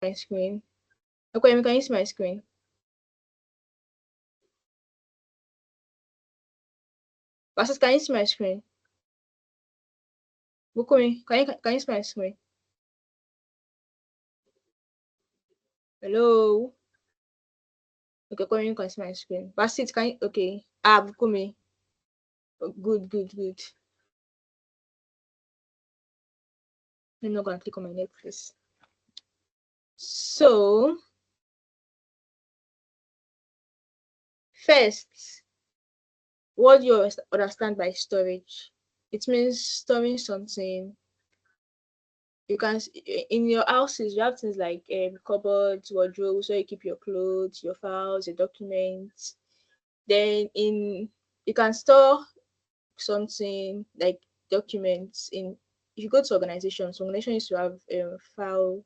my screen? Okay, can you see my screen? Pastor, can you see my screen? Bukumi, can you see my screen? Hello? Okay, Bukumi, you can see my screen. Basit, can you? Okay. Bukumi. Oh, good. I'm not gonna click on my Netflix. So, first, what do you understand by storage? It means storing something. You can in your houses you have things like cupboards, wardrobes where you keep your clothes, your files, your documents. Then you can store something like documents in. If you go to organizations, organizations used to have file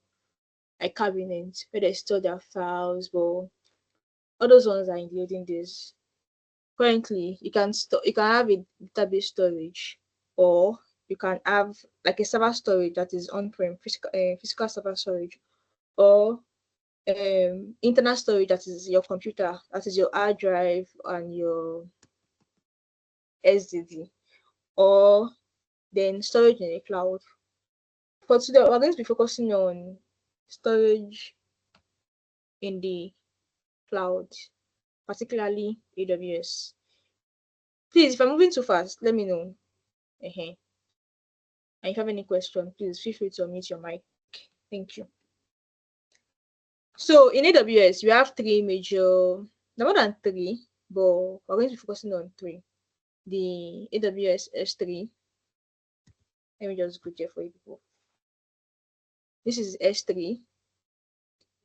like cabinets where they store their files, but all those ones are in the olden days. Currently, you can have a database storage, or you can have like a server storage that is on-prem physical server storage, or internal storage that is your computer, that is your hard drive and your SSD, or then storage in the cloud. For today, we're going to be focusing on storage in the cloud, particularly AWS. Please, if I'm moving too fast, let me know. And if you have any question, please feel free to unmute your mic. Thank you. So in AWS, we have three major, no more than three, but we're going to be focusing on three. The AWS S3. Let me just go there for you people. This is S3.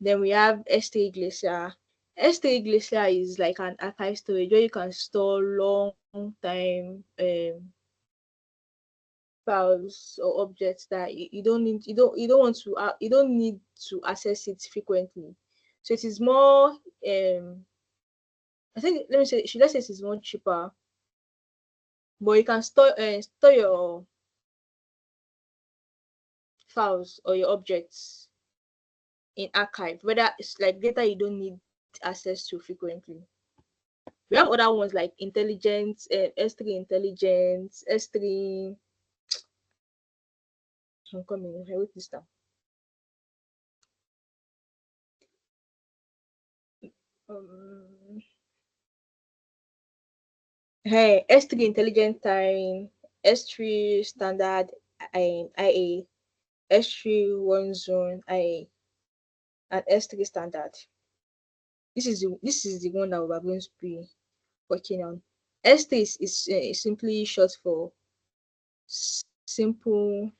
Then we have S3 Glacier. S3 Glacier is like an archive storage where you can store long time files or objects that you don't need you don't want to you don't need to access it frequently. So it is more I think let me say should I say it is more cheaper, but you can store your files or your objects in archive, whether it's like data you don't need access to frequently. We have other ones like intelligence, S3 intelligence, S3. I'm coming. I wrote this down. Um, hey, S3 intelligent time, S3 standard IA, S3 one zone IA, and S3 standard. This is the one that we're going to be working on. S3 is simply short for simple.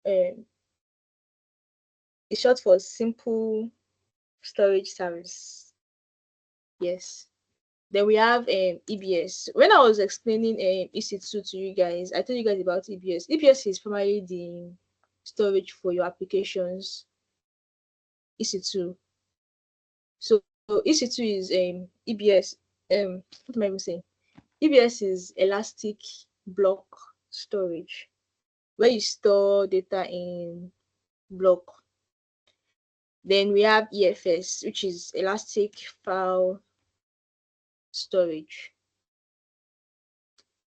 It's short for simple storage service. Yes. Then we have EBS. When I was explaining EC2 to you guys, I told you guys about EBS. EBS is primarily the storage for your applications. EC2. So EC2 is EBS. What am I even saying? EBS is elastic block storage, where you store data in block. Then we have EFS, which is elastic file storage.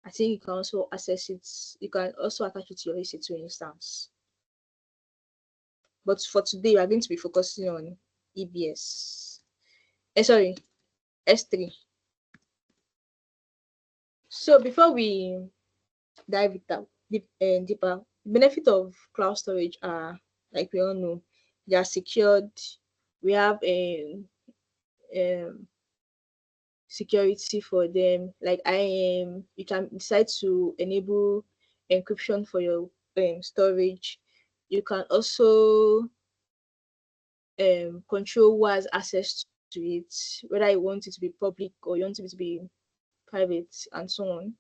I think you can also access it. You can also attach it to your EC2 instance. But for today, we are going to be focusing on EBS. Sorry, S3. So before we dive deeper, the benefit of cloud storage are, like we all know, they are secured. We have a security for them. Like you can decide to enable encryption for your storage. You can also control who has access to it, whether you want it to be public or you want it to be private, and so on.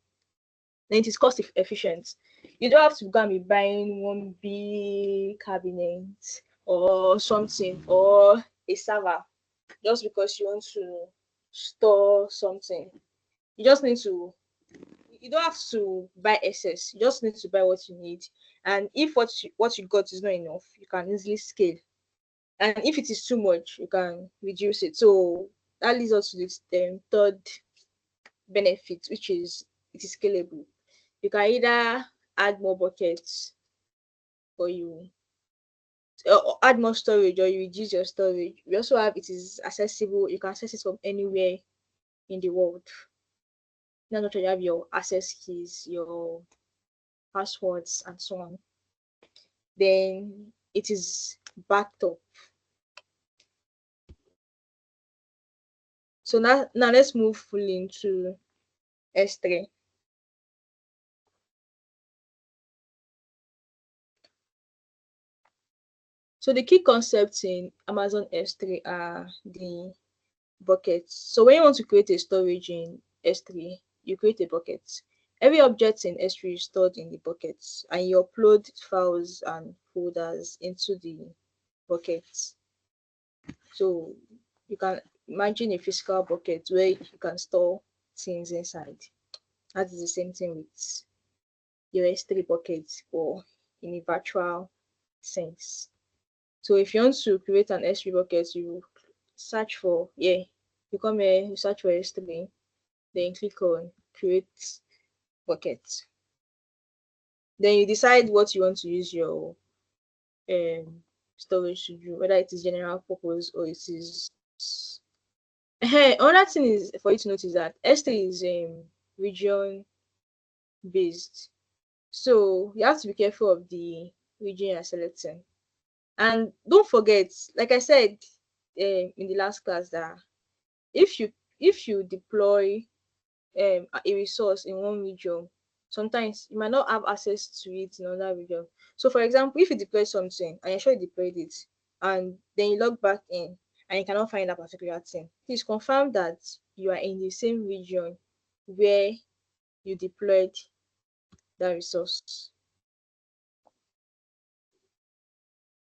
Then it is cost efficient. You don't have to go and be buying one big cabinet or something, or a server, just because you want to store something. You just need to, you don't have to buy excess. You just need to buy what you need. And if what you got is not enough, you can easily scale. And if it is too much, you can reduce it. So that leads us to this third benefit, which is it is scalable. You can either add more buckets, or you add more storage, or you reduce your storage. We also have it is accessible. You can access it from anywhere in the world. Now that you have your access keys, your passwords, and so on, then it is backed up. So now let's move fully into S3. So the key concepts in Amazon S3 are the buckets. So when you want to create a storage in S3, you create a bucket. Every object in S3 is stored in the buckets, and you upload files and folders into the buckets. So you can imagine a physical bucket where you can store things inside. That is the same thing with your S3 buckets, or in a virtual sense. So if you want to create an S3 bucket, you search for, you come here, you search for S3, then click on create bucket. Then you decide what you want to use your storage to do, whether it is general purpose or it is. Another thing is for you to notice that S3 is region based. So you have to be careful of the region you're selecting. And don't forget, like I said in the last class, that if you deploy a resource in one region, sometimes you might not have access to it in another region. So for example, if you deploy something and you're sure you deployed it, and then you log back in and you cannot find that particular thing, please confirm that you are in the same region where you deployed that resource.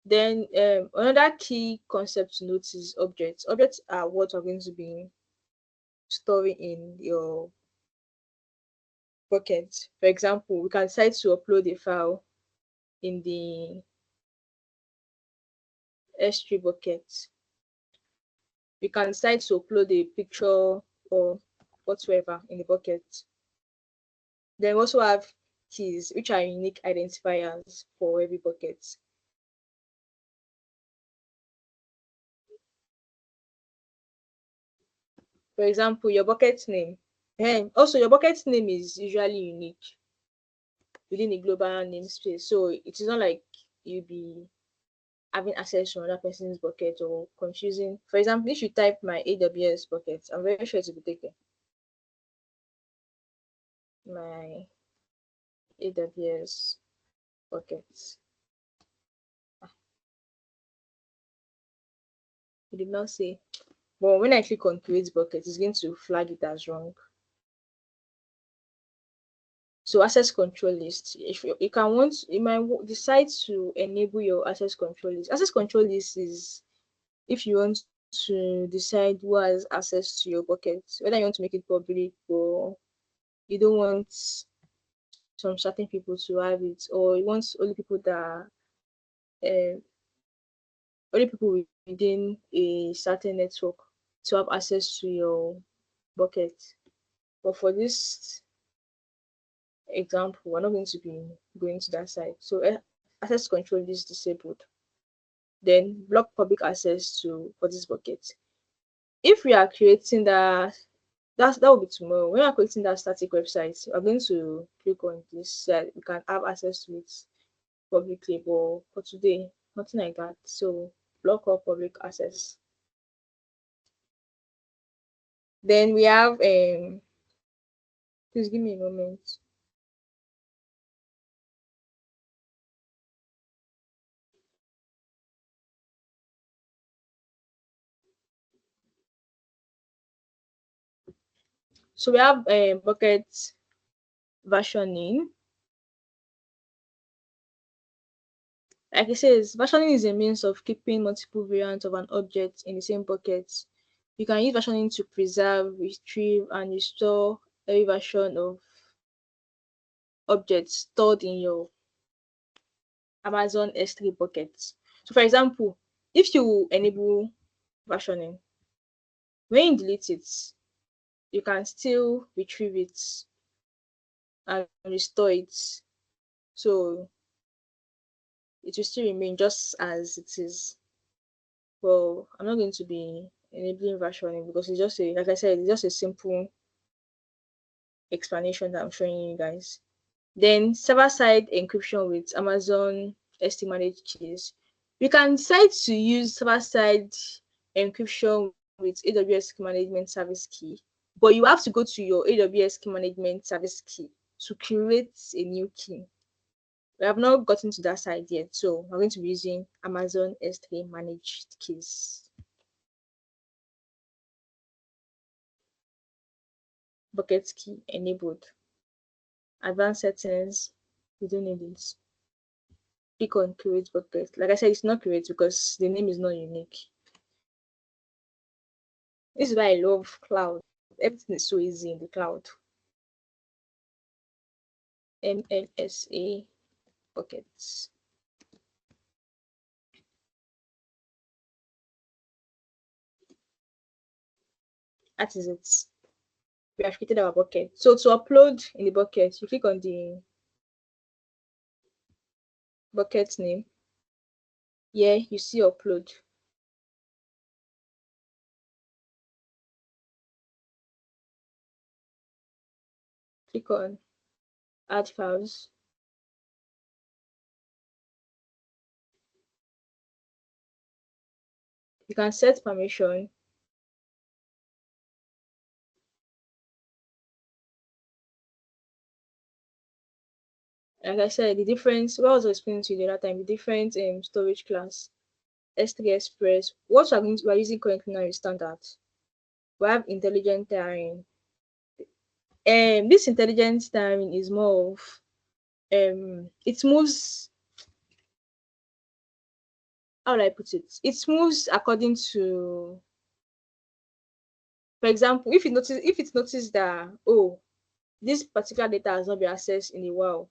Then another key concept to note is objects. Objects are what are going to be storing in your bucket. For example, we can decide to upload a file in the S3 bucket. We can decide to upload a picture or whatsoever in the bucket. Then we also have keys, which are unique identifiers for every bucket. For example, your bucket name. And also, your bucket name is usually unique within a global namespace. So it is not like you'll be having access to another person's bucket or confusing. For example, if you type my AWS bucket, I'm very sure it will be taken. My AWS bucket. It did not say. But when I click on create bucket, it's going to flag it as wrong. So access control list. If you can want, you might decide to enable your access control list. Access control list is if you want to decide who has access to your bucket, whether you want to make it public or you don't want some certain people to have it, or you want only people that uh, only people within a certain network to have access to your bucket. But for this example, we're not going to be going to that side. So access control is disabled. Then block public access to for this bucket. If we are creating that will be tomorrow. When we are creating that static website, we're going to click on this so that we can have access to it publicly. But for today, nothing like that. So block all public access. Then we have please give me a moment. So we have bucket versioning. Like it says, versioning is a means of keeping multiple variants of an object in the same bucket. You can use versioning to preserve, retrieve, and restore every version of objects stored in your Amazon S3 buckets. So, for example, If you enable versioning, when you delete it, you can still retrieve it and restore it. So it will still remain just as it is. Well, I'm not going to be enabling versioning because it's just a, like I said, it's just a simple explanation that I'm showing you guys. Then server-side encryption with Amazon S3 managed keys. You can decide to use server-side encryption with AWS key management service key, but you have to go to your AWS key management service key to create a new key. We have not gotten to that side yet, so we're going to be using Amazon S3 managed keys. Bucket key enabled. Advanced settings, we don't need this. Click on create bucket. Like I said, it's not create because the name is not unique. This is why I love cloud. Everything is so easy in the cloud. MLSA buckets. That is it. We have created our bucket. So to upload in the bucket, you click on the bucket name. Here you see upload. Click on add files. You can set permission. Like I said, the difference, what I was explaining to you the other time, the different storage class, S3 Express. What we're using currently now is standard. We have intelligent tiering. This intelligent tiering is more of it moves, how will I put it? It moves according to, for example, if it notices that, oh, this particular data has not been accessed in a while,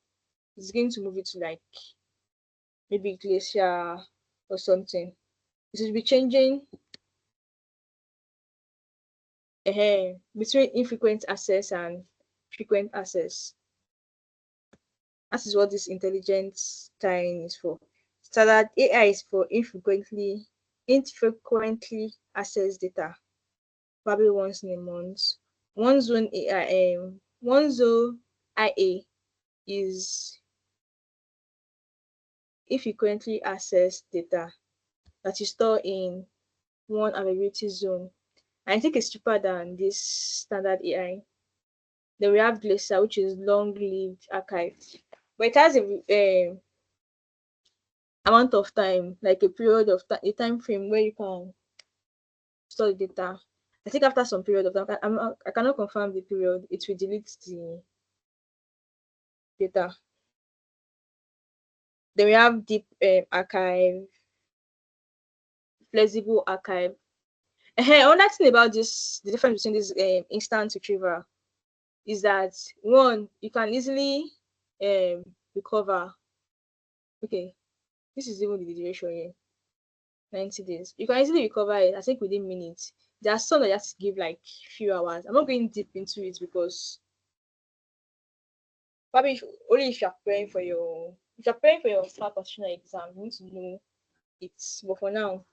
it's going to move it to like maybe Glacier or something. It will be changing between infrequent access and frequent access. That is what this intelligent tiering is for. Standard AI is for infrequently accessed data, probably once in a month. One zone IA is infrequently accessed data that is stored in one availability zone. I think it's cheaper than this standard AI. Then we have Glacier, which is long-lived archive, but it has a amount of time, like a period of time, a time frame where you can store the data. I think after some period of time, I cannot confirm the period, it will delete the data. Then we have deep archive, flexible archive. Another thing about this, the difference between this instant retrieval is that one, you can easily um, recover. Okay, this is even the duration here, 90 days. You can easily recover it, I think, within minutes. There are some that you have to give like few hours. I'm not going deep into it because probably only if you're preparing for your, if you're preparing for your smart professional exam, you need to know it. But for now,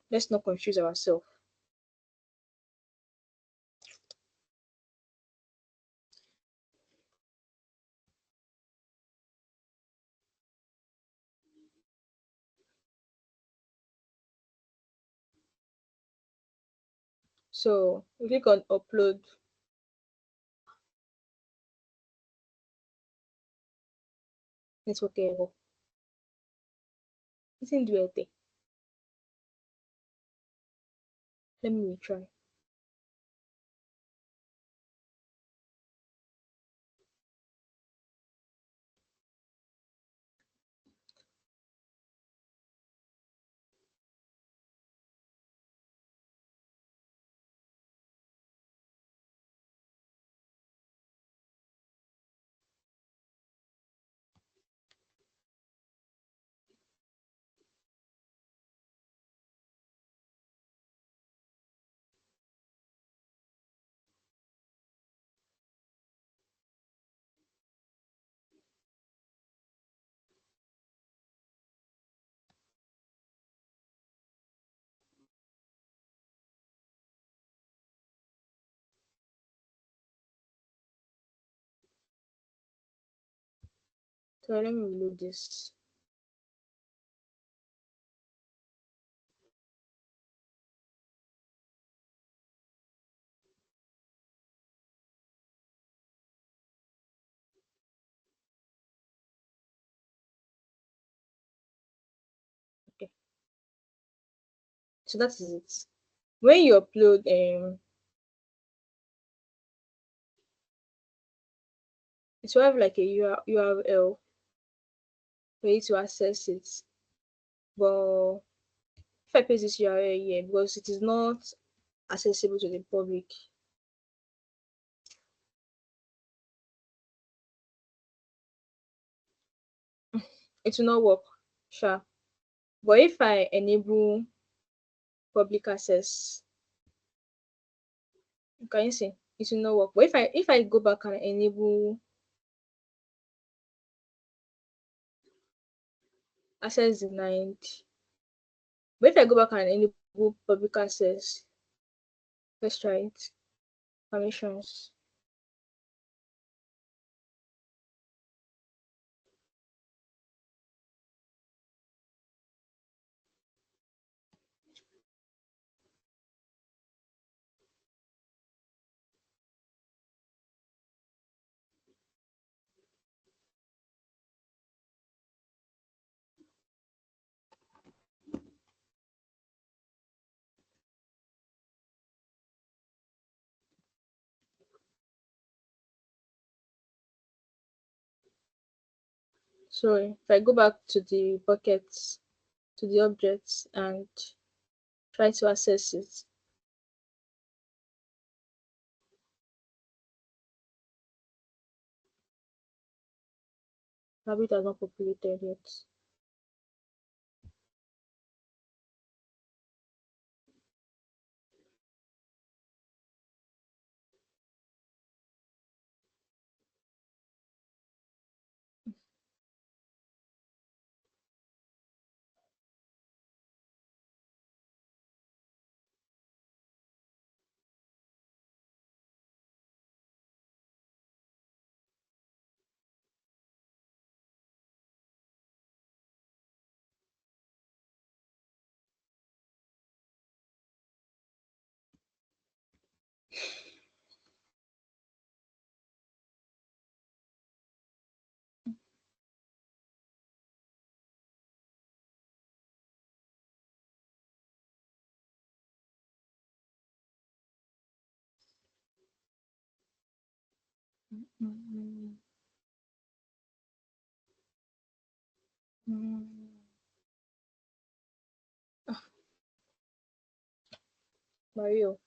let's not confuse ourselves. So we click on upload. Network error. Listen to it. Let me retry. So let me reload this. Okay, so that is it. When you upload it will have like a URL for you to access it. But if I paste this URL here, because it is not accessible to the public, it will not work. Sure. But if I enable public access, can you see? It will not work. But if I go back and enable access denied, but if I go back and enable public access, let's try it. Permissions. So if I go back to the buckets, to the objects, and try to access it, probably it has not populated yet. Mm, mm. Ah, Mario,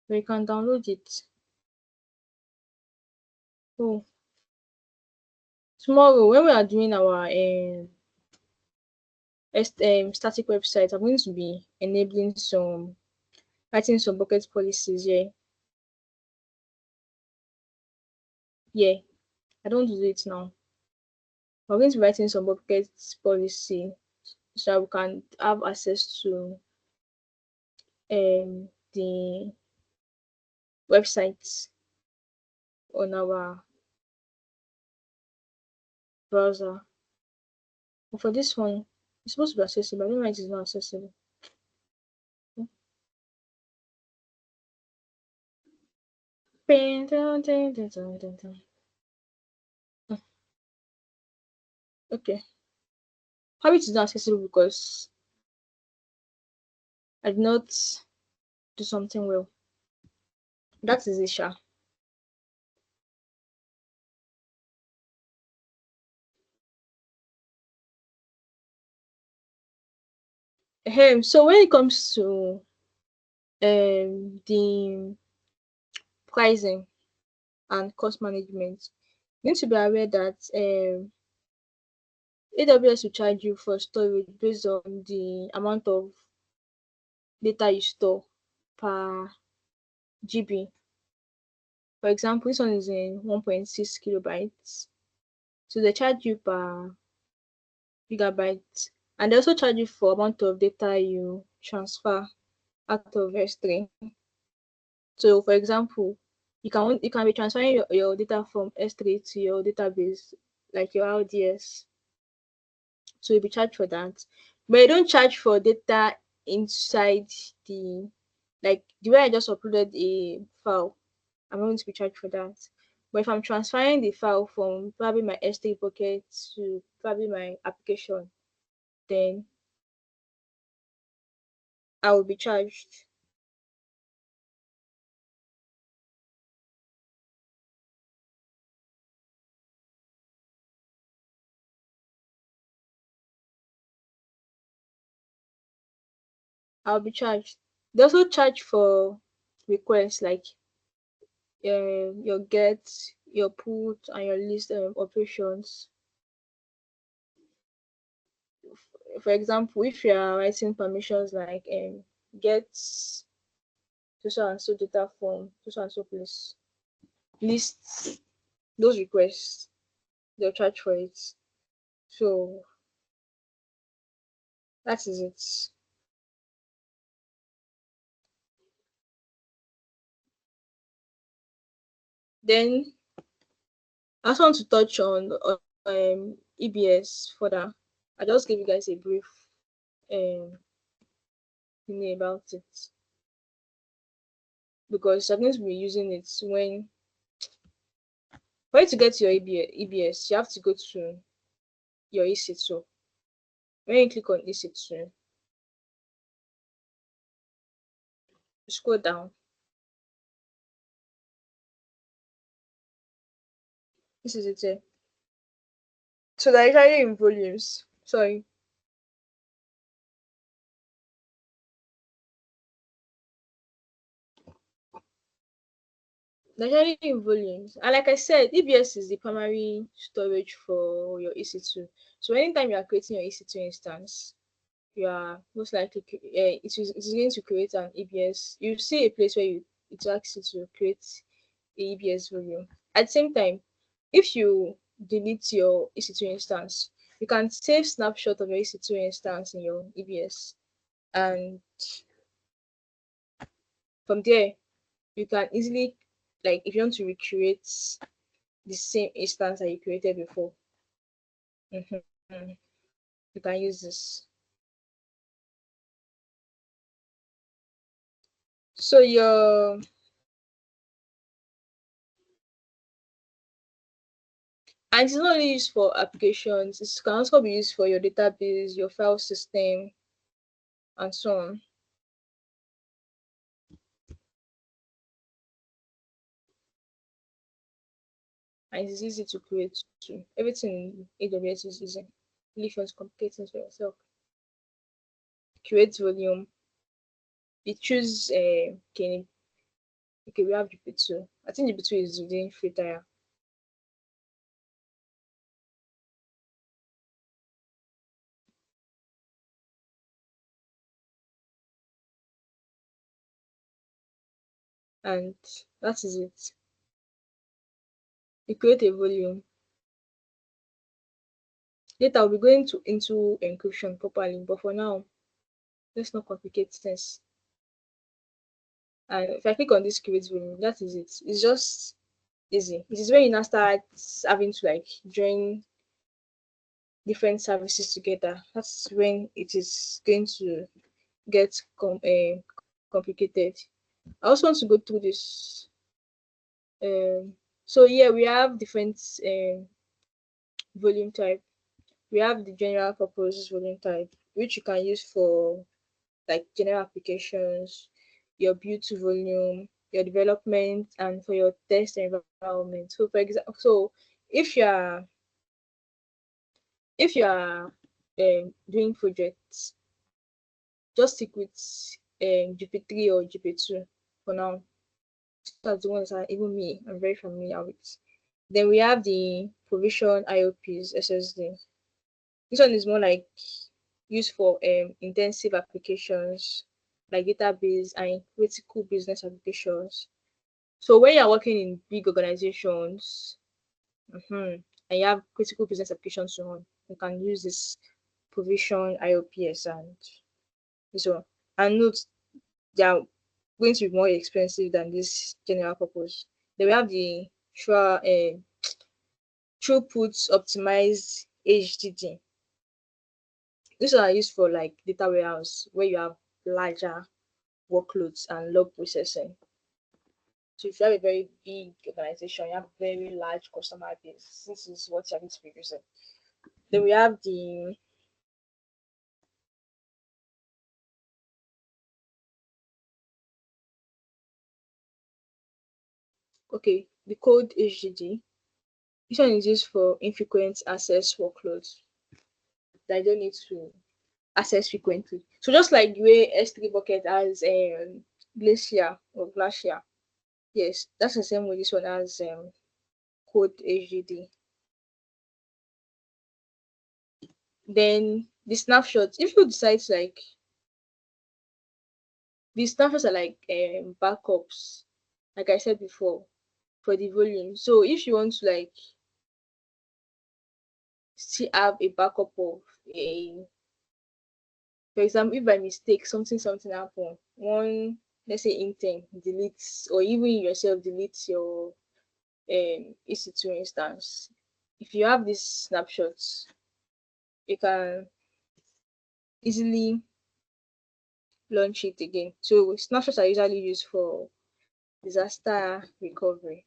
we can download it. Oh, tomorrow when we are doing our static website, I'm going to be enabling some writing some bucket policies. Yeah, yeah. I don't do it now. I'm going to be writing some bucket policy so that we can have access to the websites on our browser. But for this one, it's supposed to be accessible. I don't know why it is not accessible. Okay. How it is not accessible because I did not do something well. That is it, Sha. So when it comes to the pricing and cost management, you need to be aware that AWS will charge you for storage based on the amount of data you store per GB. For example, this one is in 1.6 kilobytes. So they charge you per gigabyte And they also charge you for amount of data you transfer out of S3. So for example, you can be transferring your data from S3 to your database, like your RDS. So you'll be charged for that. But you don't charge for data inside the, like the way I just uploaded a file, I'm not going to be charged for that. But if I'm transferring the file from probably my S3 bucket to probably my application, then I will be charged. I'll be charged. They also charge for requests like your get, your put, and your list operations. For example, if you are writing permissions like get so and so data from so and so place, list those requests, they'll charge for it. So that is it. Then I also want to touch on EBS further. I just give you guys a brief um thing about it because I'm going to be using it when for you to get your EBS, you have to go to your EC2. When you click on EC2, scroll down. This is it here. So they're usually in volumes. Sorry. They're usually in volumes. And like I said, EBS is the primary storage for your EC2. So anytime you are creating your EC2 instance, you are most likely it is going to create an EBS. You see a place where it asks you to create a EBS volume. At the same time, if you delete your EC2 instance, you can save snapshot of your EC2 instance in your EBS, and from there you can easily, like if you want to recreate the same instance that you created before, you can use this. So your and it's not only used for applications, it can also be used for your database, your file system, and so on. And it's easy to create too. Everything in AWS is easy. If you want to complicate things for yourself, create volume. You choose okay, okay, we have GP2. I think GP2 is within free tire. And that is it. You create a volume. Later I'll be going to into encryption properly, but for now, let's not complicate things. And if I click on this create volume, that is it. It's just easy. It is when you now start having to like join different services together. That's when it is going to get complicated. I also want to go through this. So yeah, we have different volume type. We have the general purpose volume type, which you can use for like general applications, your build to volume, your development, and for your test environment. So for example, so if you are if you are doing projects, just stick with GP3 or GP2 for now. That's the ones that even me I'm very familiar with. Then we have the provision IOPs SSD. This one is more like used for intensive applications like database and critical business applications. So when you're working in big organizations, and you have critical business applications so on, you can use this provision, IOPS, and this one. And note they are going to be more expensive than this general purpose. They will have the throughput optimized HDD. These are used for like data warehouse where you have larger workloads and log processing. So if you have a very big organization, you have very large customer base, this is what you're going to be using. Then we have the the code HDD. This one is used for infrequent access workloads that I don't need to access frequently. So just like the way S3 bucket has glacier. Yes, that's the same way this one has code HDD. Then the snapshots, if you decide to like the snapshots are like backups, like I said before, for the volume. So if you want to like still have a backup of a, for example, if by mistake something happen, one, let's say intern deletes, or even yourself deletes your EC2 instance, if you have these snapshots, you can easily launch it again. So snapshots are usually used for disaster recovery.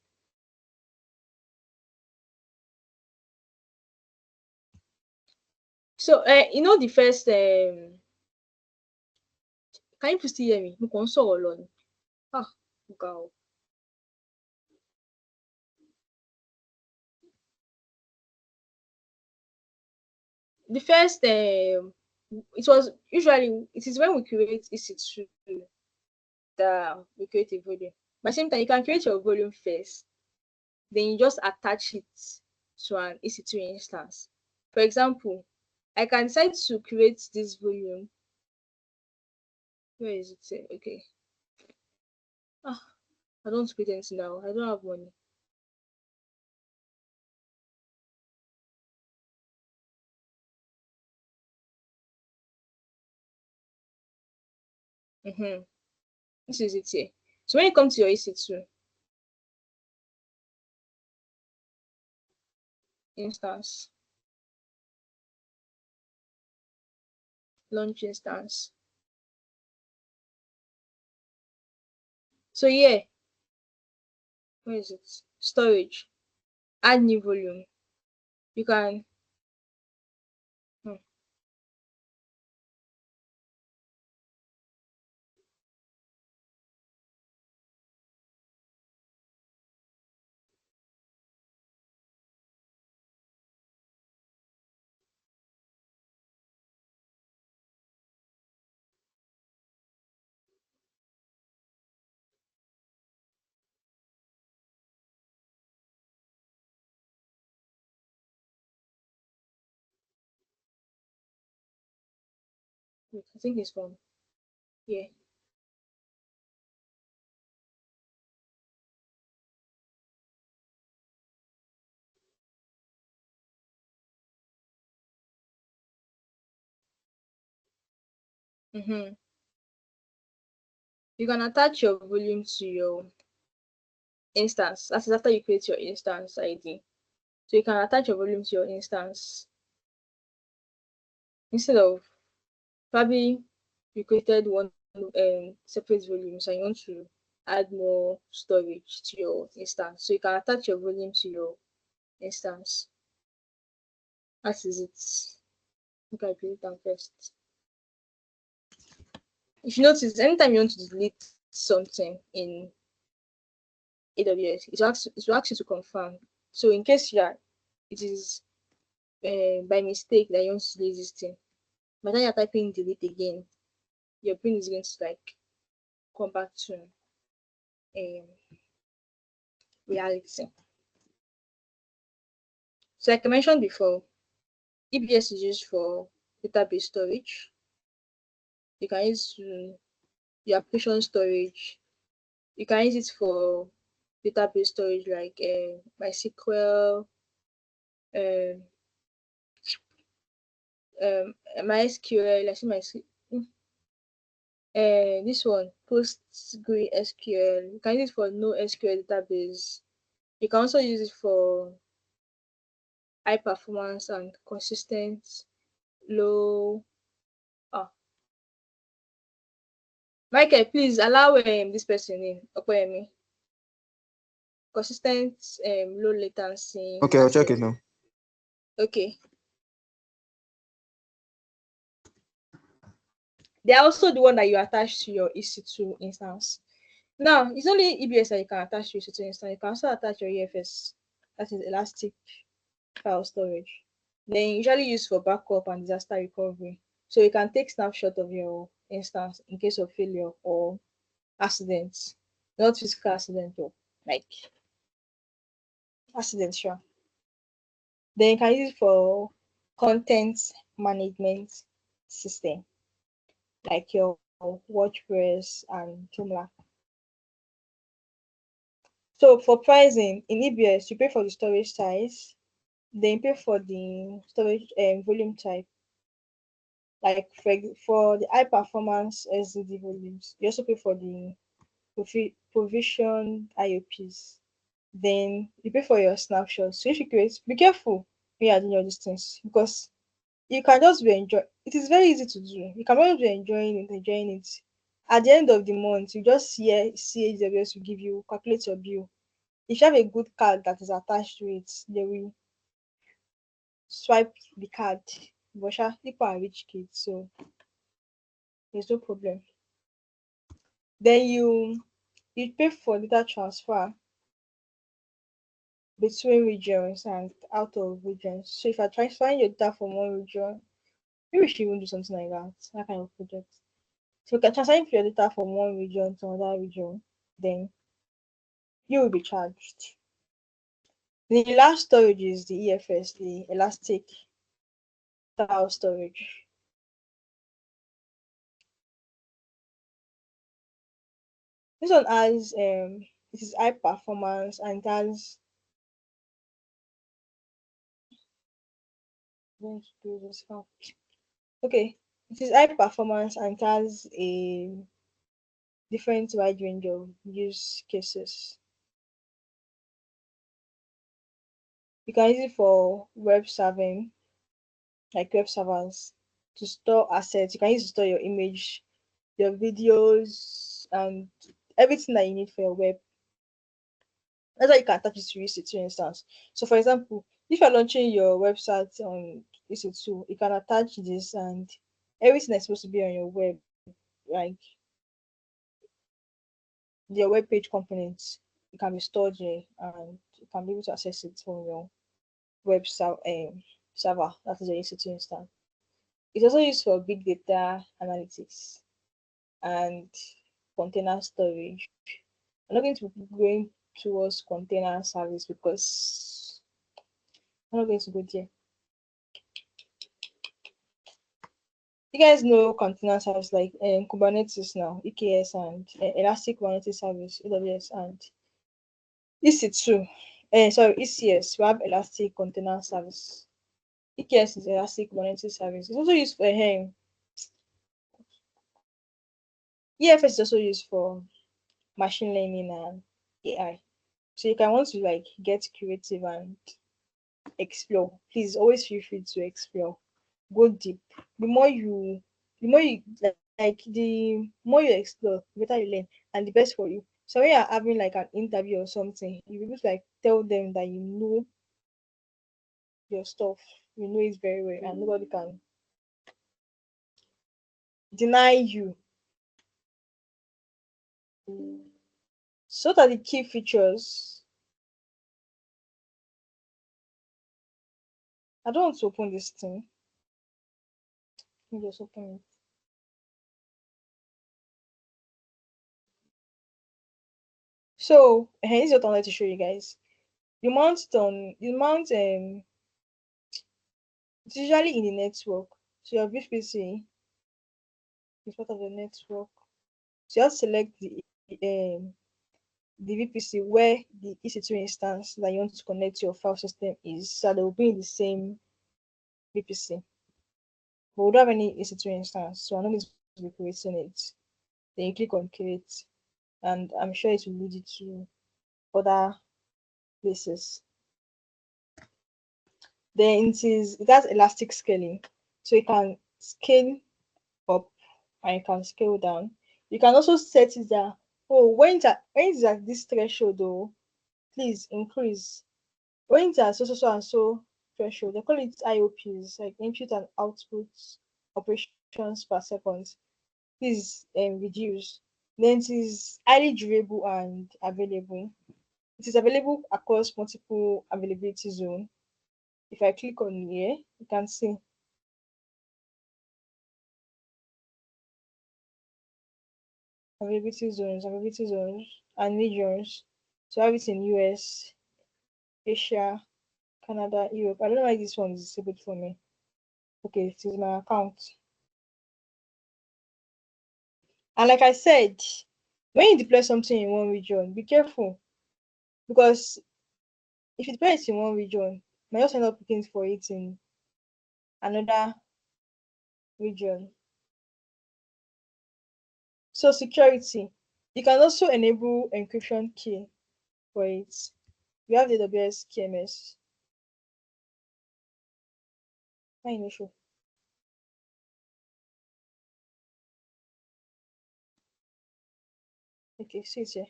So the first can you please still hear me? Mo kàn ń sọ̀rọ̀ lọ ni. Ah, ó ga o. The first it is when we create EC2 that we create a volume. But same time, you can create your volume first, then you just attach it to an EC2 instance. For example, I can decide to create this volume. Where is it? Okay. Ah, I don't create anything now. I don't have money. Mm-hmm. This is it here. So when you come to your EC2 instance, launch instance. So yeah, where is it? Storage. Add new volume. You can hmm, wait, I think it's from here. Mm-hmm. You can attach your volume to your instance. That is after you create your instance ID. So you can attach your volume to your instance instead of probably you created one separate volume, so you want to add more storage to your instance. So you can attach your volume to your instance. That is it. Okay, I create it down first. If you notice, anytime you want to delete something in AWS, it will ask you to confirm. So in case it is by mistake that you want to delete this thing, by the time you're typing delete again, your brain is going to like come back to reality. So like I mentioned before, EBS is used for database storage. You can use the application storage. You can use it for database storage like MySQL, uh, MySQL. I see my this one PostgreSQL. You can use it for NoSQL database. You can also use it for high performance and consistent low. Ah, Michael, please allow this person in. Okoyemi. Consistent low latency Okay, I'll check it access. now. Okay. They are also the one that you attach to your EC2 instance. Now, it's only EBS that you can attach to your EC2 instance. You can also attach your EFS, that is elastic file storage. Then usually used for backup and disaster recovery. So you can take snapshot of your instance in case of failure or accidents. Not physical accident though, like accident, sure. Then you can use it for content management system, like your WordPress and Joomla. So for pricing in EBS, you pay for the storage size, then you pay for the storage volume type. Like for the high performance SSD volumes, you also pay for the provision IOPs. Then you pay for your snapshots. So if you create, be careful when you are doing all these things because you can just be enjoy. It is very easy to do. You can always be enjoying it. At the end of the month, you just see AWS will give you calculate your bill. If you have a good card that is attached to it, they will swipe the card. But people are rich kids, so there's no problem. Then you pay for data transfer between regions and out of regions. So if you're transferring your data from one region, maybe we should even do something like that kind of project. So you can transfer your data from one region to another region, then you will be charged. The last storage is the EFS, the elastic file storage. This one has it is high performance and it has okay. It is high performance and it has a different wide range of use cases. You can use it for web serving, like web servers, to store assets. You can use it to store your image, your videos, and everything that you need for your web. That's why you can attach it to EC2 instance. So, for example, if you're launching your website on EC2, you can attach this and everything that's supposed to be on your web, like your web page components, it can be stored there and you can be able to access it from your server, that is your EC2 instance. It's also used for big data analytics and container storage. I'm not going to be going towards container service because I'm not going to go there. You guys know container service like Kubernetes now, EKS and Elastic Kubernetes Service, AWS and EC2. Sorry, ECS. We have Elastic Container Service. EKS is Elastic Kubernetes Service. It's also used for EFS is also used for machine learning and AI. So you can want to like get creative and explore. Please always feel free to explore. Go deep. The more you like the more you explore, the better you learn and the best for you. So when you're having like an interview or something, you will just like tell them that you know your stuff, you know it very well, and nobody can deny you. So what are the key features? I don't want to open this thing. Let me just open it. So here's what I wanted to show you guys. You mount it's usually in the network. So your VPC is part of the network. So you have to select the VPC where the EC2 instance that you want to connect to your file system is, so they will be in the same VPC. but we don't have any EC2 instance, so I'm not going to be creating it. Then you click on create, and I'm sure it will lead you to other places. Then it has elastic scaling, so you can scale up and you can scale down. You can also set it that, oh, when it's at this threshold, though, please increase. When it's at so and so threshold, they call it IOPs, like input and output operations per second. Please reduce. Then it is highly durable and available. It is available across multiple availability zone. If I click on here, you can see availability zones, and regions. So I have it in US, Asia, Canada, Europe. I don't know why this one is disabled for me. Okay, it is my account. And like I said, when you deploy something in one region, be careful, because if you deploy it in one region, you might just end up looking for it in another region. So security, you can also enable encryption key for it. We have the AWS KMS. Fine issue. Okay, see it here.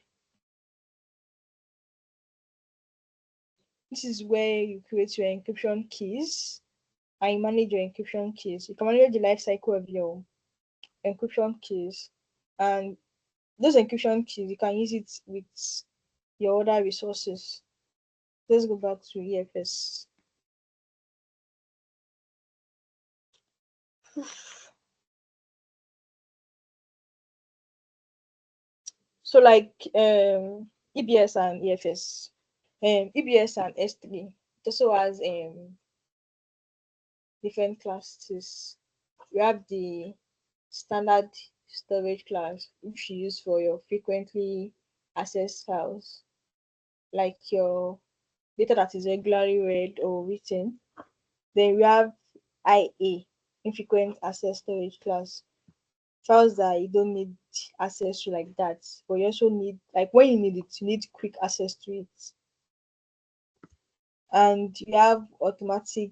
This is where you create your encryption keys and you manage your encryption keys. You can manage the life cycle of your encryption keys, and those encryption keys you can use it with your other resources. Let's go back to EFS. So like EBS and EFS, EBS and S3, it also has different classes. We have the standard storage class, which you use for your frequently accessed files, like your data that is regularly read or written. Then we have IA, infrequent access storage class, files that you don't need access to like that, but you also need, like when you need it, you need quick access to it. And you have automatic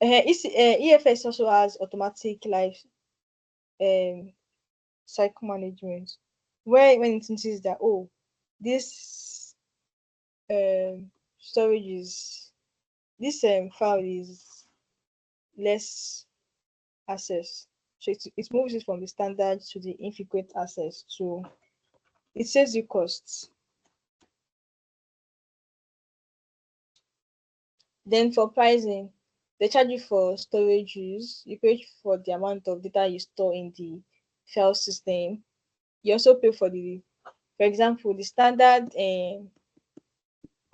EFS also has automatic life um cycle management, where when it notices that, oh, this storage is this file is less access, so it moves it from the standard to the infrequent access, so it saves you costs. Then for pricing, they charge you for storage use, you pay for the amount of data you store in the file system. You also pay for example, the standard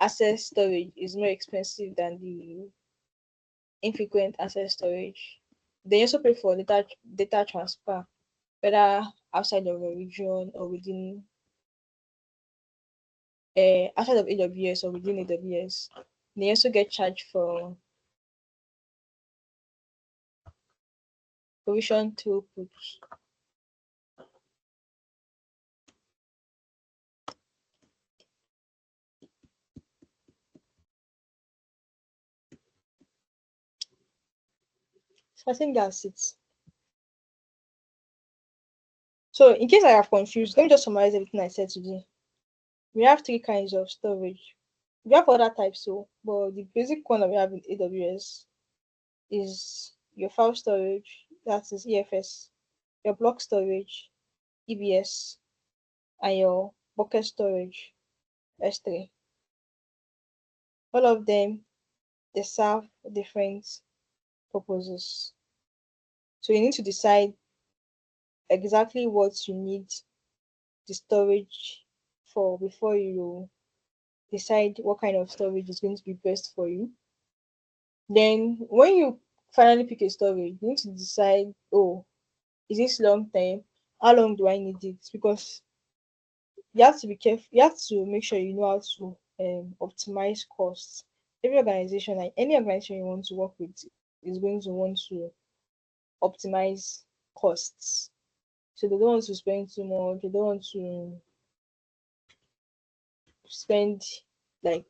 access storage is more expensive than the infrequent access storage. They also pay for data transfer, whether outside of a region or within outside of AWS or within AWS. They also get charged for provision throughput. So I think that's it. So in case I have confused, let me just summarize everything I said today. We have three kinds of storage. We have other types, so but the basic one that we have in AWS is your file storage, that is EFS, your block storage, EBS, and your bucket storage, S3. All of them, they serve different purposes. So you need to decide exactly what you need the storage for before you decide what kind of storage is going to be best for you. Then when you finally pick a storage, you need to decide, oh, is this long term? How long do I need it? Because you have to be careful, you have to make sure you know how to optimize costs. every organization, like any organization you want to work with, is going to want to optimize costs. So they don't want to spend too much. They don't want to spend like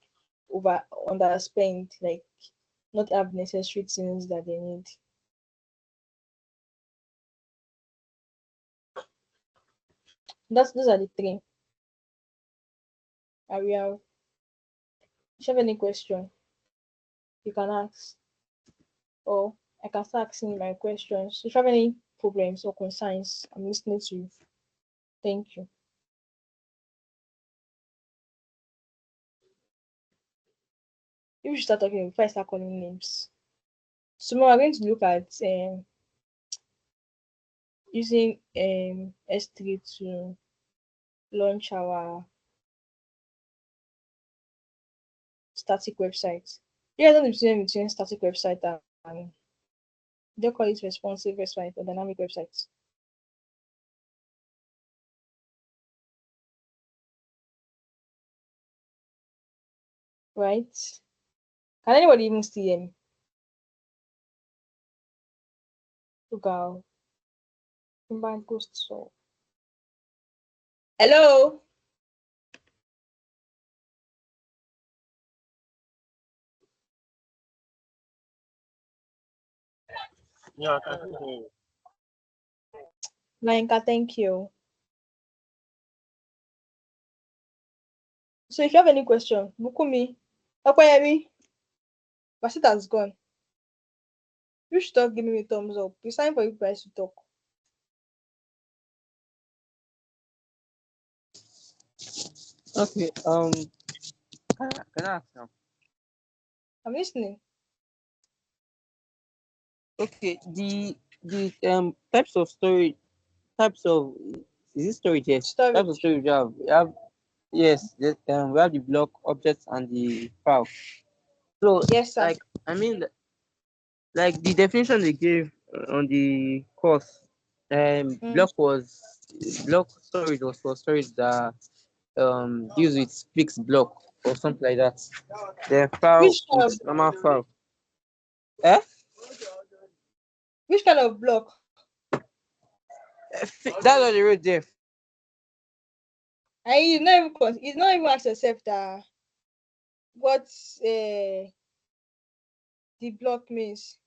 over underspend, like not have necessary things that they need. Those are the three. I will have. If you have any question, you can ask, or I can start asking my questions. If you have any problems or concerns, I'm listening to you. Thank you. If you start talking before I start calling names. Tomorrow we're going to look at using S3 to launch our static website. You guys know the difference between static website and they call it responsive website or dynamic websites. Right? Can anybody even see him? Go. Combined ghost so. Hello? Yeah, I can hear you. Lanka, thank you. So if you have any question, Bukumi, Okoyemi, Basit has gone. You should stop giving me thumbs up. It's time for you guys to talk. Okay. Can I ask now? I'm listening. Okay. The types of storage, types of is it storage? Yes. Types of Storage. storage we have yes. We have the block objects and the file. So Yes, sir. like I mean like the definition they gave on the course, Mm. block storage was for storage that deals with fixed block or something like that. The file Which kind of is normal file. Eh? which kind of block? That's what they wrote there. And you not even ask yourself that what the block means.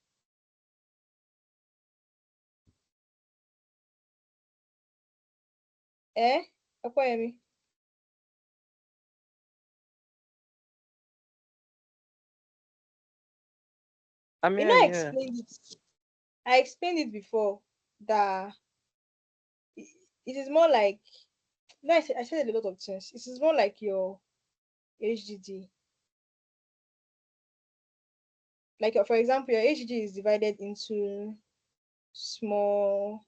Eh? Okoyemi. I'm You know, here, yeah. I explained it before that it, it is more like no, I said a lot of things. It is more like your HDD. Like for example, your HDD is divided into small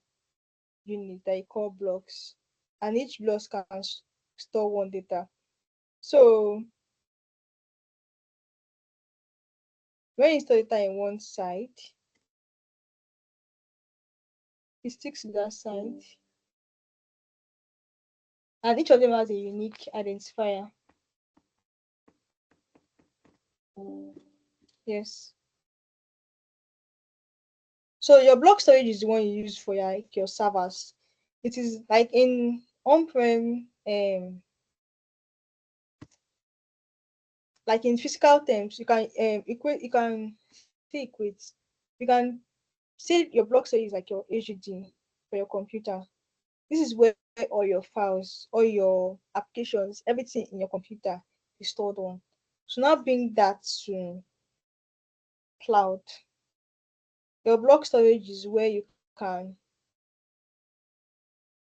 units that you call blocks, and each block can store one data. So when you store data in one side, it sticks to that side, and each of them has a unique identifier. Yes. So your block storage is the one you use for your servers. It is like in on-prem, like in physical terms, you can equate. You can see equate. You can say your block storage is like your HDD for your computer. This is where all your files, all your applications, everything in your computer is stored on. So now bring that to cloud. Your block storage is where you can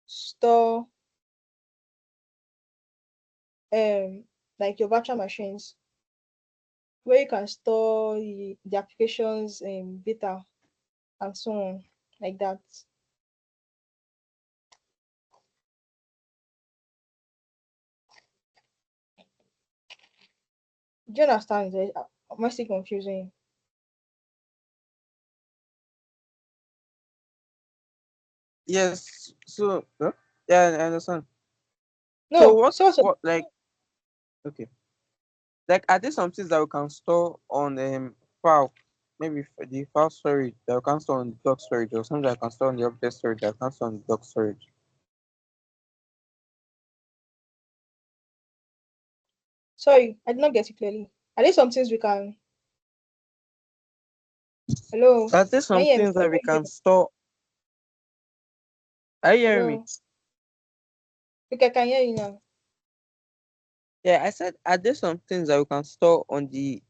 store like your virtual machines, where you can store the applications data and so on, like that. Do you understand? Am I still confusing? Yes. So huh? Yeah, I understand. So No, so what like okay. Like, are there some things that we can store on file? Maybe for the file storage that we can store on the block storage, or something that I can store on the object storage that I can store on the block storage. Sorry, I did not get you clearly. Are there some things we can? Hello, Are there can some you hear me? things that we can store? Are you hearing me? Hello, okay, I can hear you now. Yeah, I said, are there some things that we can store on the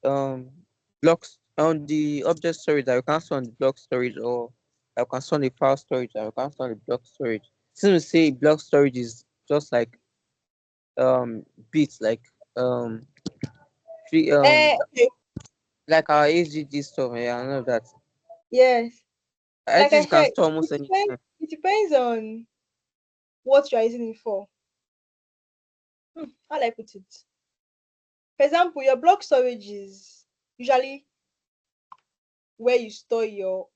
blocks on the object storage that we can store on the block storage, or that we can store on the file storage that we can store on the block storage? Since we say block storage is just like bits, like free Okay, like our HDD stuff. Yeah, I know that. yes. I Like think I you can said, store almost anything. it depends on what you are using it for. How do I put it? For example, your block storage is usually where you store your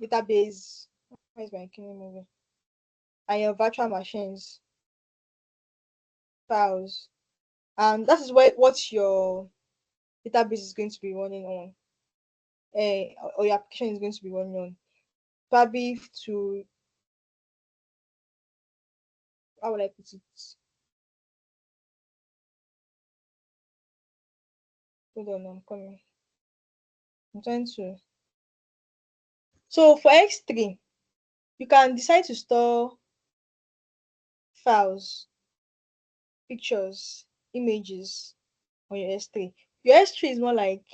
database. Where is my Kindle movie? And your virtual machines files, and that is where what your database is going to be running on, or your application is going to be running on. Probably to, how would I put it? Hold on, I'm coming. I'm trying to. So for X3, you can decide to store files, pictures, images on your S3. Your S3 is more like,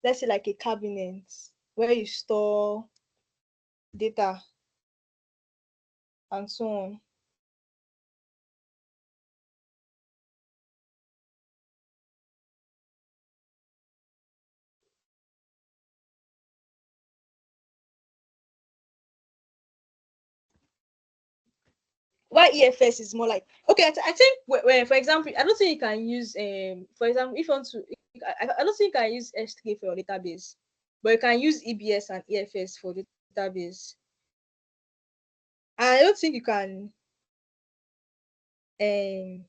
let's say, like a cabinet where you store data and so on. Why EFS is more like, okay, I think where, for example, I don't think you can use for example, if you want to, I don't think you can use S3 for your database, but you can use EBS and EFS for database. And I don't think you can um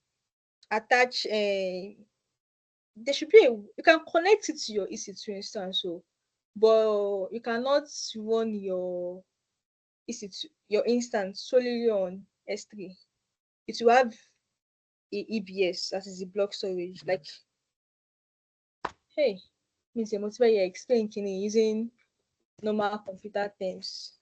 attach there should be a, you can connect it to your EC2 instance, so but you cannot run your EC2 your instance solely on S3. It will have a EBS, that is the block storage. Like, hey, means a motivate you explain kini using normal computer terms.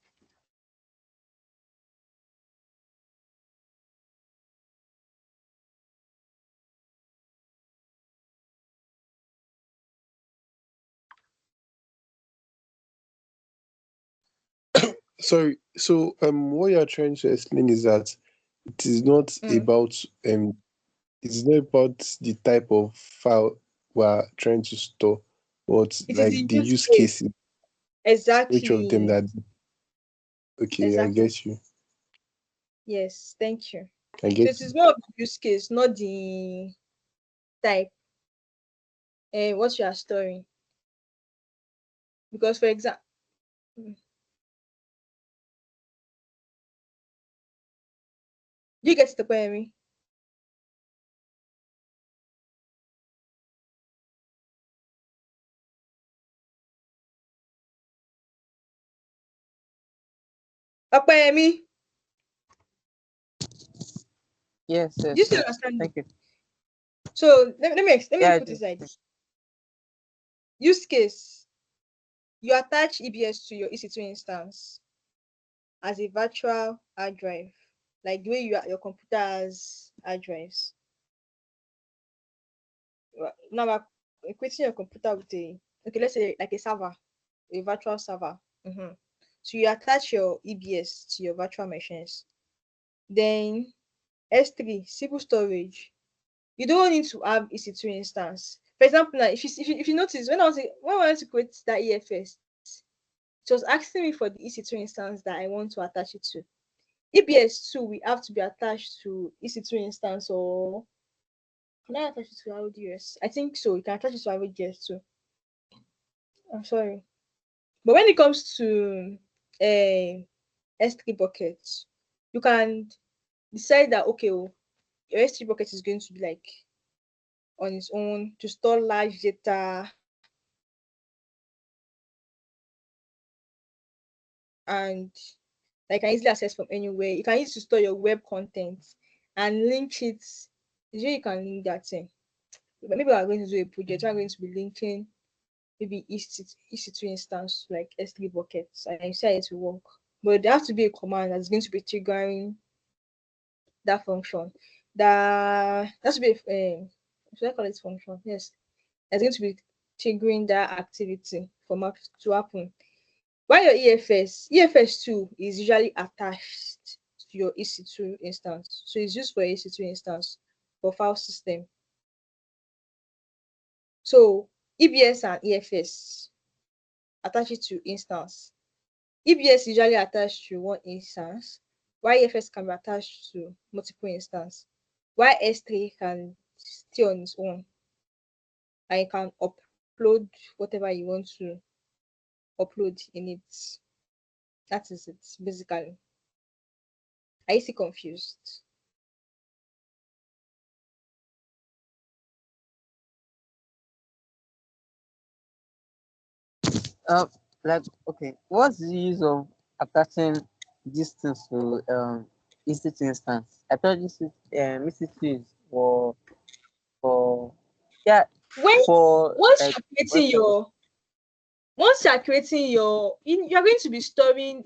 Sorry. So, what you're trying to explain is that it is not Mm. about it's not about the type of file we're trying to store, but It is like the the use use case. cases, which of them Exactly. that okay, I Exactly. get you. Yes, thank you. I So get it you. is more of the use case, not the type, what you are storing. Because for example, you get the point, me. Me. Yes, Do you yes, still yes. understand me? Thank you. So let me Yeah, I put do. it like this. Use case, you attach EBS to your EC2 instance as a virtual hard drive, like the way your computer has hard drives. Now we're equating your computer with a, okay, let's say like a server, a virtual server. So you attach your EBS to your virtual machines. Then S3 simple storage. You don't need to have EC2 instance. For example, now if you notice, when I wanted to create that EFS, it was asking me for the EC2 instance that I want to attach it to. EBS2 we have to be attached to EC2 instance, or can I attach it to AWS? I think so. You can attach it to AWS too. I'm sorry. But when it comes to S3 buckets, you can decide that okay, your S3 bucket is going to be like on its own to store large data and that can easily access from anywhere. You can use to store your web content and link it. Usually you can link that thing. But maybe we're going to do a project. We're going to be linking maybe EC2 instance like S3 buckets and you say it will work. But there has to be a command that's going to be triggering that function. That has to be should I call it function? Yes. It's going to be triggering that activity for Mac to happen. While your EFS2 is usually attached to your EC2 instance. So it's used for EC2 instance for file system. So EBS and EFS attach it to instance. EBS usually attached to one instance, while EFS can be attached to multiple instances, while S3 can stay on its own and you can upload whatever you want to upload in it. That is it, basically. Are you still confused? Um, like okay, what's the use of attaching distance to EC2 instance? I thought this is EC2 is for yeah When for once like you're creating website. your once you're creating you're going to be storing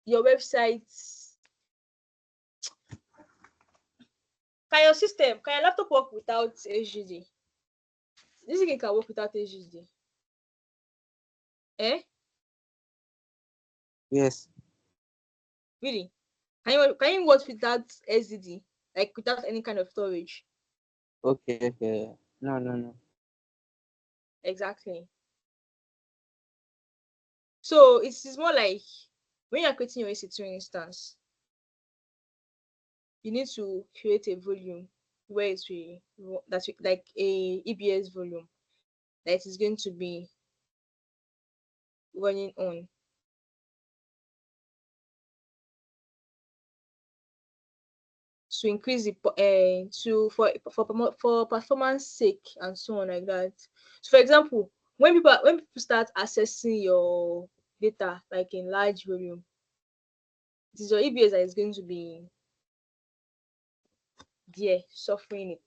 your websites. Can your laptop work without HDD? This thing can work without HDD. Eh? Yes. Really? Can you work without SSD? Like without any kind of storage? Okay. Okay. No. No. No. Exactly. So it is more like when you're creating your EC2 instance, you need to create a volume where it's like a EBS volume that is going to be running on. To increase the to for performance sake and so on like that. So for example, when people start accessing your data like in large volume, it is your EBS that is going to be there suffering it.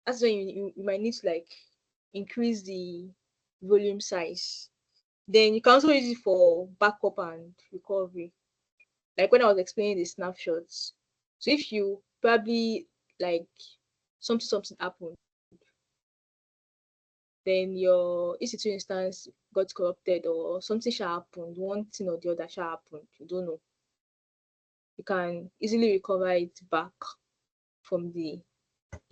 That's when you might need to like increase the volume size. Then you can also use it for backup and recovery. Like when I was explaining the snapshots. So if you probably like something happened, then your EC2 instance got corrupted or something shall happen, one thing or the other shall happen, you don't know. You can easily recover it back from the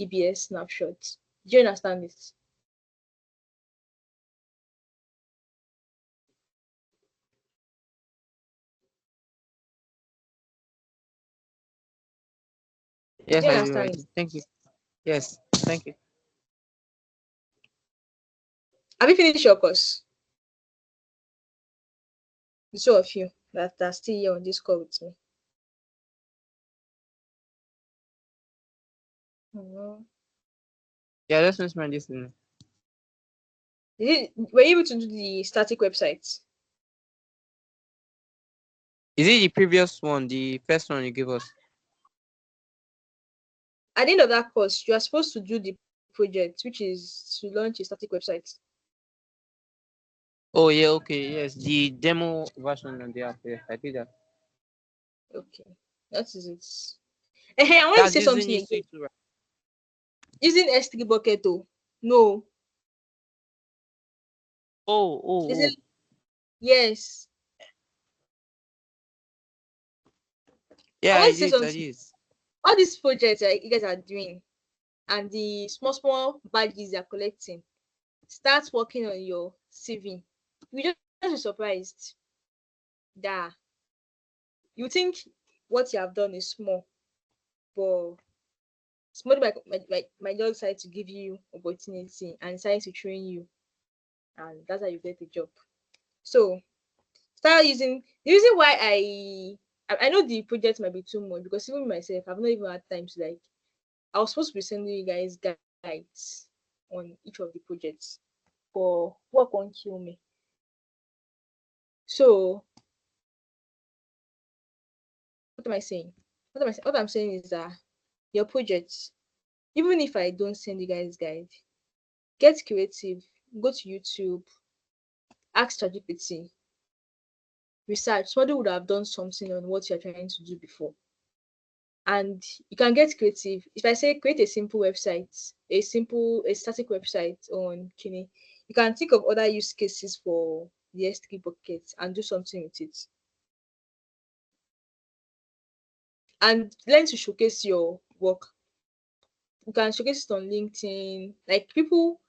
EBS snapshot. Do you understand this? Yes, Do you I do. I understand it? do. Thank you. Yes. Thank you. Have you finished your course? The two of you that are still here on this call with me. Mhm. Yeah. Let's finish my listening. Were you able to do the static websites? Is it the previous one, the first one you gave us? At the end of that course, you are supposed to do the project, which is to launch a static website. Oh yeah. Okay. Yes. The demo version on the app. Yes, I did that. Okay, that is it. Hey, I want to That's say using something again. EC2, right? Using S3 bucket, oh no, Oh. Oh. is Oh. it? Yes, I Yeah. want I to say did. I something. did. All these projects you guys are doing and the small badges you're collecting, start working on your CV. You just be surprised that you think what you have done is small, but somebody might just decide to give you opportunity and decide to train you, and that's how you get the job. So start using the reason why I know the project might be too much because even myself, I've not even had time to like I was supposed to be sending you guys guides on each of the projects, but work won't kill me. So what am I saying? What I'm saying is that your projects, even if I don't send you guys guide, get creative, go to YouTube, ask ChatGPT, research. Somebody would have done something on what you're trying to do before. And you can get creative. If I say create a simple website, a static website on Kini, you can think of other use cases for the S3 bucket and do something with it. And learn to showcase your work. You can showcase it on LinkedIn. Like people,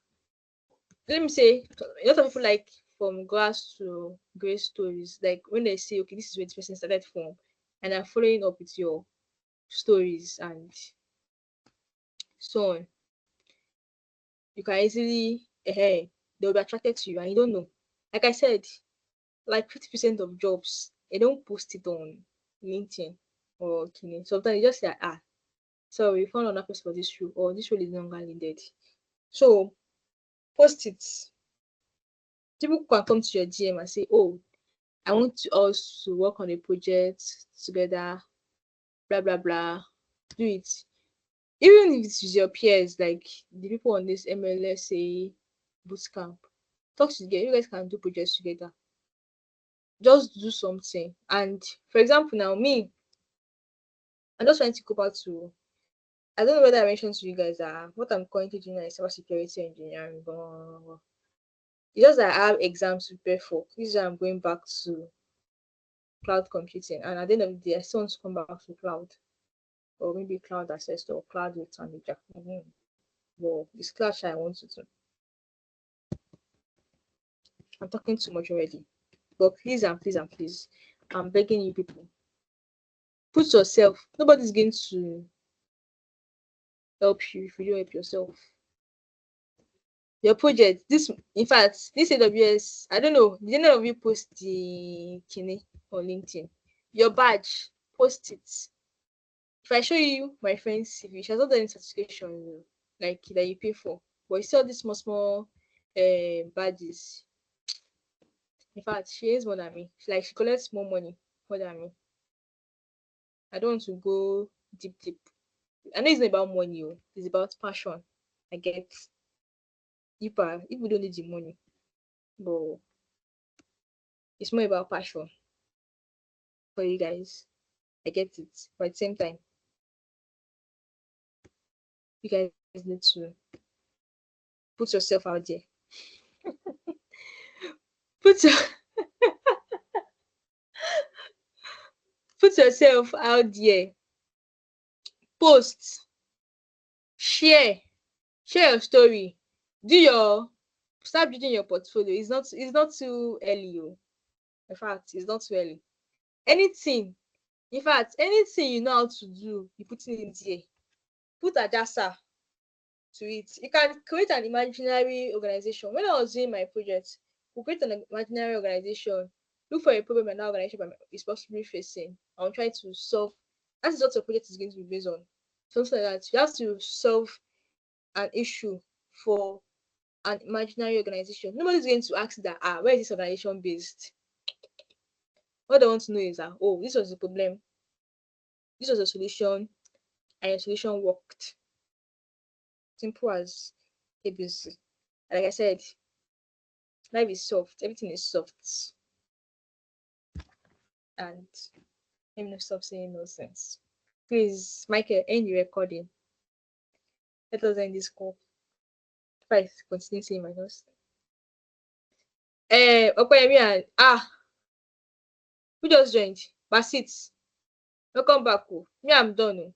let me say, a lot of people like from grass to grace stories. Like when they say, okay, this is where this person started from, and I'm following up with your stories and so on. You can easily, they'll be attracted to you, and you don't know. Like I said, like 50% of jobs, they don't post it on LinkedIn or Kini. Sometimes you just say, so we found another person for this role, or this role is no longer needed. So post it. People can come to your DM and say, oh, I want us to work on a project together, blah blah blah. Do it. Even if it's with your peers, like the people on this MLSA bootcamp, talk together. You guys can do projects together. Just do something. And for example, now me, I'm just trying to go back to. I don't know whether I mentioned to you guys that what I'm currently doing is cybersecurity engineering. But it's just that I have exams to prepare for. This is why I'm going back to cloud computing. And at the end of the day, I still want to come back to cloud. Or maybe cloud assessor or cloud data manager. Well, it's cloud I want to do. I'm talking too much already. But please and please and please, I'm begging you people, put yourself. Nobody's going to help you if you don't help yourself. Your project, this in fact, this AWS, I don't know, did any of you post the Kini on LinkedIn? Your badge, post it. If I show you my friend's CV, she has not done any certification like that you pay for, but you saw these small badges. In fact, she is more than me. She collects more money more than me. I don't want to go deep. I know it's not about money, it's about passion. I get deeper if we don't need the money, but it's more about passion for you guys. I get it, but at the same time, you guys need to put yourself out there. Put your put yourself out there. Post, share your story, start building your portfolio. It's not too early. In fact, it's not too early. Anything, in fact, anything you know how to do, you put it in there. Put Ajasa to it. You can create an imaginary organization. When I was doing my project, we create an imaginary organization, look for a problem an organization is possibly facing, and try to solve. That is what your project is going to be based on. Something like that. You have to solve an issue for an imaginary organization. Nobody's going to ask that, where is this organization based? What they want to know is that, oh, this was the problem, this was a solution, and your solution worked. Simple as ABC. Like I said, life is soft, everything is soft. And let me stop saying nonsense. Please, Michael, end the recording. Let us end this call. If I continue saying my nonsense. Okay, and who just joined? Basit. Welcome back. Me, I'm done.